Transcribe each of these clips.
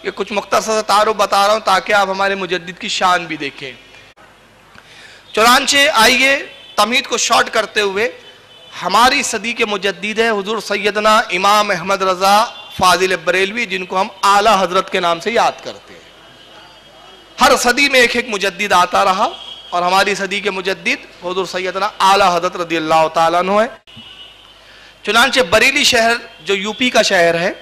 یہ کچھ مختصر تعارف بتا رہا ہوں تاکہ آپ ہمارے مجدد کی شان بھی دیکھیں۔ چنانچہ آئیے تمہید کو شارٹ کرتے ہوئے، ہماری صدی کے مجدد ہے حضور سیدنا امام احمد رضا فاضل بریلوی، جن کو ہم اعلیٰ حضرت کے نام سے یاد کرتے ہیں۔ ہر صدی میں ایک ایک مجدد آتا رہا، اور ہماری صدی کے مجدد حضور سیدنا اعلیٰ حضرت رضی اللہ تعالیٰ عنہ ہے۔ چنانچہ بریلی شہر جو یو پی کا شہر ہے،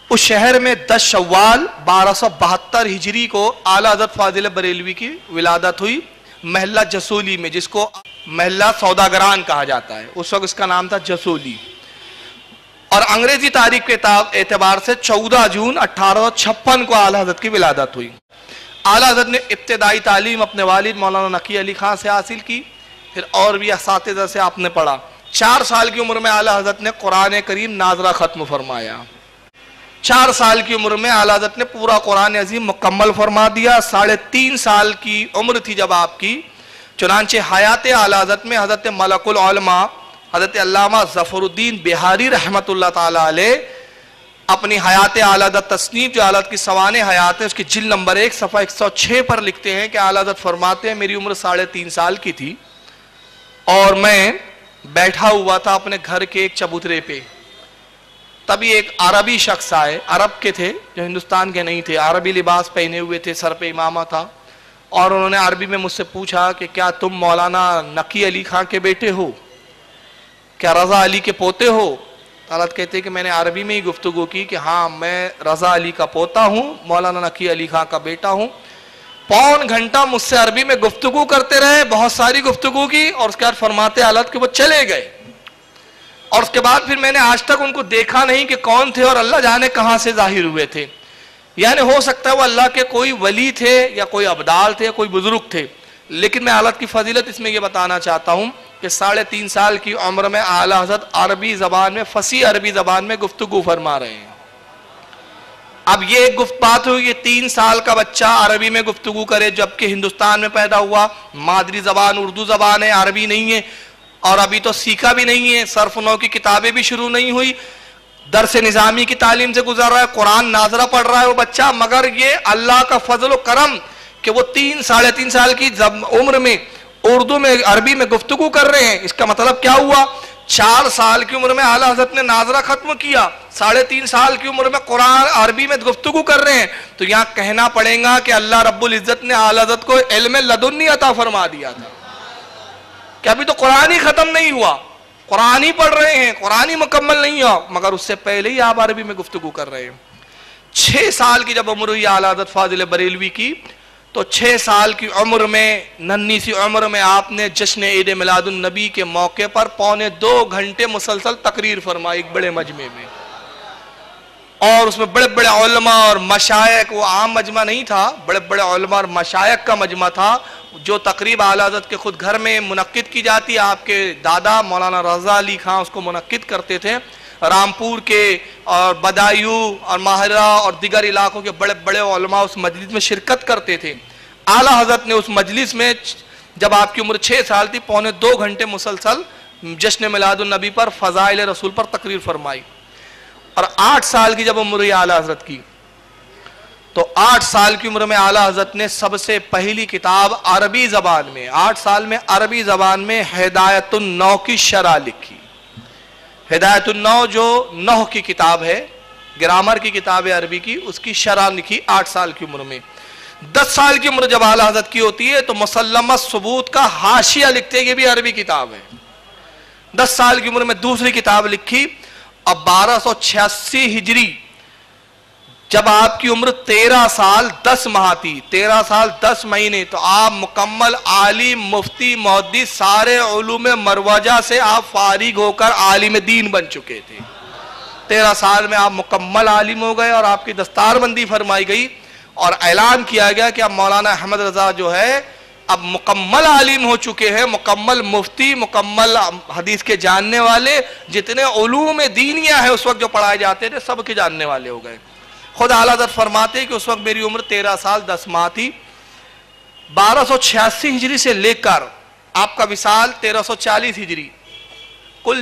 اس شہر میں 10 شوال 1272 ہجری کو اعلیٰ حضرت فاضل بریلوی کی ولادت ہوئی، محلہ جسولی میں، جس کو محلہ سوداگران کہا جاتا ہے، اس وقت اس کا نام تھا جسولی۔ اور انگریزی تاریخ کے اعتبار سے 14 جون 1856 کو اعلیٰ حضرت کی ولادت ہوئی۔ اعلیٰ حضرت نے ابتدائی تعلیم اپنے والد مولانا نقی علی خان سے حاصل کی، پھر اور بھی اساتذہ سے آپ نے پڑھا۔ 4 سال کی عمر میں اعلیٰ حضرت نے قرآن کریم ناظرہ ختم فرمایا۔ 4 سال کی عمر میں اعلیٰ حضرت نے پورا قرآن عظیم مکمل فرما دیا۔ 3.5 سال کی عمر تھی جب آپ کی، چنانچہ حیات اعلیٰ حضرت میں حضرت ملک العلماء حضرت علامہ ظفر الدین بہاری رحمۃ اللہ تعالی علیہ اپنی حیات اعلیٰ حضرت تصنیف جو اعلیٰ حضرت کی سوانح حیات ہے، اس کی جلد نمبر 1 صفحہ 106 پر لکھتے ہیں کہ اعلیٰ حضرت فرماتے ہیں میری عمر 3.5 سال کی تھی اور میں بیٹھا ہوا تھا اپنے گھر کے ایک چبوترے پہ، تبھی ایک عربی شخص آئے، عرب کے تھے جو ہندوستان کے نہیں تھے، عربی لباس پہنے ہوئے تھے، سر پہ امامہ تھا، اور انہوں نے عربی میں مجھ سے پوچھا کہ کیا تم مولانا نقی علی خان کے بیٹے ہو؟ کیا رضا علی کے پوتے ہو؟ حضرت کہتے ہیں کہ میں نے عربی میں ہی گفتگو کی کہ ہاں میں رضا علی کا پوتا ہوں، مولانا نقی علی خان کا بیٹا ہوں۔ 1.25 گھنٹہ مجھ سے عربی میں گفتگو کرتے رہے، بہت ساری گفتگو کی، اور اس کے بعد فرماتے حالت کہ وہ چلے گئے، اور اس کے بعد پھر میں نے آج تک ان کو دیکھا نہیں کہ کون تھے اور اللہ جانے کہاں سے ظاہر ہوئے تھے۔ یعنی ہو سکتا ہے وہ اللہ کے کوئی ولی تھے یا کوئی ابدال تھے، کوئی بزرگ تھے، لیکن میں حالت کی فضیلت اس میں یہ بتانا چاہتا ہوں کہ 3.5 سال کی عمر میں اعلیٰ حضرت عربی زبان میں، فصیح عربی زبان میں گفتگو فرما رہے ہیں۔ اب یہ ایک بات ہوئی کہ 3 سال کا بچہ عربی میں گفتگو کرے، جبکہ ہندوستان میں پیدا ہوا، مادری زبان اردو زبان ہے، عربی نہیں ہے، اور ابھی تو سیکھا بھی نہیں ہے، صرف نو کی کتابیں بھی شروع نہیں ہوئی، درس نظامی کی تعلیم سے گزر رہا ہے، قرآن ناظرہ پڑھ رہا ہے وہ بچہ، مگر یہ اللہ کا فضل و کرم کہ وہ 3-3.5 سال کی عمر میں اردو میں، عربی میں گفتگو کر رہے ہیں۔ اس کا مطلب کیا ہوا؟ 4 سال کی عمر میں اعلیٰ حضرت نے ناظرہ ختم کیا، 3.5 سال کی عمر میں قرآن عربی میں گفتگو کر رہے ہیں، تو یہاں کہنا پڑے گا کہ اللہ رب العزت نے اعلیٰ حضرت کو علم لدنی عطا فرما دیا تھا، کہ ابھی تو قرآن ہی ختم نہیں ہوا، قرآن ہی پڑھ رہے ہیں، قرآن ہی مکمل نہیں ہوا، مگر اس سے پہلے ہی آپ عربی میں گفتگو کر رہے ہیں۔ 6 سال کی جب عمر ہوئی اعلیٰ حضرت فاضل بریلوی کی، تو 6 سال کی عمر میں، ننھی سی عمر میں آپ نے جشن عید میلاد النبی کے موقع پر 2.25 گھنٹے مسلسل تقریر فرمائی ایک بڑے مجمع میں، اور اس میں بڑے بڑے علماء اور مشائخ، وہ عام مجمع نہیں تھا، بڑے بڑے علماء اور مشائخ کا مجمع تھا، جو تقریب اعلیٰ حضرت کے خود گھر میں منعقد کی جاتی، آپ کے دادا مولانا رضا علی خان اس کو منعقد کرتے تھے۔ رامپور کے اور بدایو اور ماہرہ اور دیگر علاقوں کے بڑے بڑے علماء اس مجلس میں شرکت کرتے تھے۔ اعلیٰ حضرت نے اس مجلس میں جب آپ کی عمر 6 سال تھی 2.25 گھنٹے مسلسل جشن میلاد النبی پر، فضائل رسول پر تقریر فرمائی۔ اور 8 سال کی جب عمر ہوئی اعلیٰ حضرت کی، تو 8 سال کی عمر میں اعلیٰ حضرت نے سب سے پہلی کتاب عربی زبان میں، 8 سال میں عربی زبان میں ہدایت النو کی شرح لکھی۔ ہدایت النو جو نحو کی کتاب ہے، گرامر کی کتاب ہے عربی کی، اس کی شرح لکھی 8 سال کی عمر میں۔ 10 سال کی عمر جب اعلیٰ حضرت کی ہوتی ہے تو مسلمہ ثبوت کا حاشیہ لکھتے ہیں، یہ بھی عربی کتاب ہے۔ 10 سال کی عمر میں دوسری کتاب لکھی۔ اب 1286 ہجری جب آپ کی عمر 13 سال 10 ماہ تھی، 13 سال 10 مہینے، تو آپ مکمل عالم، مفتی، محدث، سارے علوم مروجہ سے آپ فارغ ہو کر عالم دین بن چکے تھے۔ 13 سال میں آپ مکمل عالم ہو گئے اور آپ کی دستار بندی فرمائی گئی، اور اعلان کیا گیا کہ اب مولانا احمد رضا جو ہے اب مکمل عالم ہو چکے ہیں، مکمل مفتی، مکمل حدیث کے جاننے والے، جتنے علوم دینیہ ہیں اس وقت جو پڑھائے جاتے تھے سب کے جاننے والے ہو گئے۔ خود اعلیٰ حضرت فرماتے ہیں کہ اس وقت میری عمر 13 سال 10 ماہ تھی۔ 1286 ہجری سے لے کر آپ کا وصال 1340 ہجری، کل